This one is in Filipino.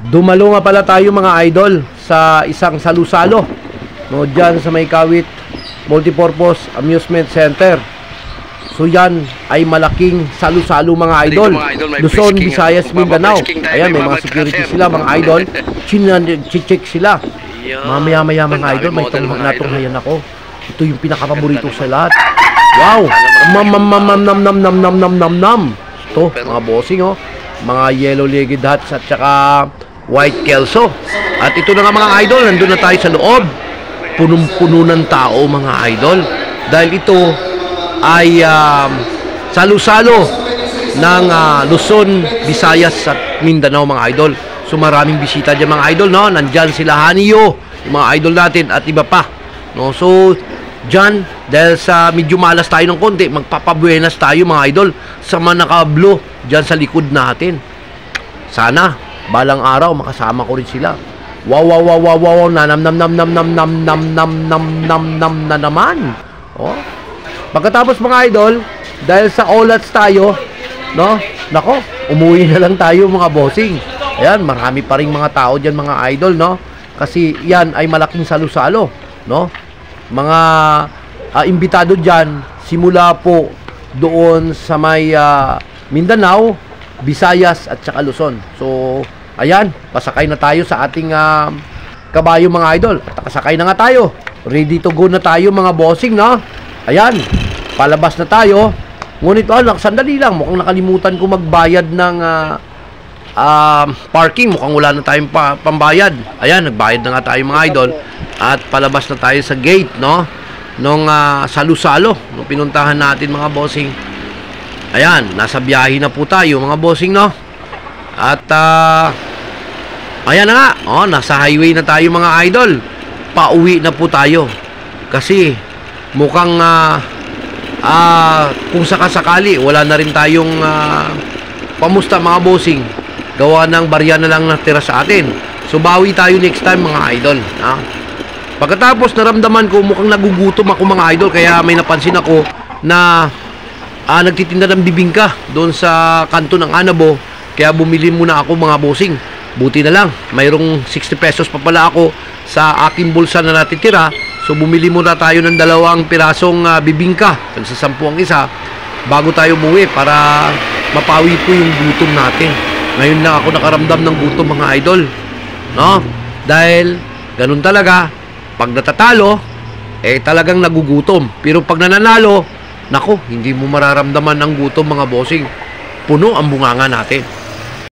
Dumalo nga pala tayo mga idol sa isang salusalo, no, dyan sa may Kawit Multipurpose Amusement Center. So yan ay malaking salusalo mga idol. Luzon, Visayas, Mindanao. Ayan, may mga security sila mga idol. Check sila. Mamaya mga idol, may natunghayan ako. Ito yung pinakapaborito sa lahat. Wow! Nam. Ito, mga bossing, oh. Mga yellow-legged hats at saka white kelso. At ito na nga mga idol, nandun na tayo sa loob. Punong-puno ng tao mga idol. Dahil ito ay salusalo ng Luzon, Visayas at Mindanao mga idol. So maraming bisita dyan mga idol, no? Nandyan sila Haniyo, yung mga idol natin at iba pa, no? So dyan, dahil sa medyo malas tayo ng konti, magpapabuenas tayo mga idol sa mga nakablo dyan sa likod natin. Sana balang araw makasama ko rin sila. Wow, nam na naman. Oh. Pagkatapos mga idol, dahil sa olats tayo, no? Nako, umuwi na lang tayo mga bossing. Ayan, marami pa ring mga tao diyan mga idol, no? Kasi yan ay malaking salusalo, no? Mga imbitado diyan simula po doon sa may Mindanao, Visayas at saka Luzon. So, ayan, pasakay na tayo sa ating kabayo mga idol. At nakasakay na nga tayo. Ready to go na tayo mga bossing, no? Ayan, palabas na tayo. Ngunit sandali lang, mukhang nakalimutan ko magbayad ng parking. Mukhang wala na tayong pambayad. Ayan, nagbayad na nga tayo mga idol. At palabas na tayo sa gate, no? Nung salusalo, nung pinuntahan natin mga bossing. Ayan, nasa biyahe na po tayo mga bossing, no? At ayan na nga, nasa highway na tayo mga idol. Pauwi na po tayo. Kasi mukhang kung sakasakali wala na rin tayong pamusta mga bossing, gawa ng barya na lang natira sa atin. So bawi tayo next time mga idol, ha? Pagkatapos naramdaman ko mukhang nagugutom ako mga idol, kaya may napansin ako na nagtitinda ng bibingka doon sa kanto ng Anabo, kaya bumili muna ako mga bossing. Buti na lang, mayroong 60 pesos pa pala ako sa aking bulsa na natitira. So bumili muna tayo ng 2 pirasong bibingka, sa 10 ang isa, bago tayo umuwi para mapawi po yung gutom natin. Ngayon lang ako nakaramdam ng gutom mga idol, no? Dahil ganun talaga, pag natatalo talagang nagugutom. Pero pag nananalo, nako, hindi mo mararamdaman ng gutom mga bossing. Puno ang bunganga natin.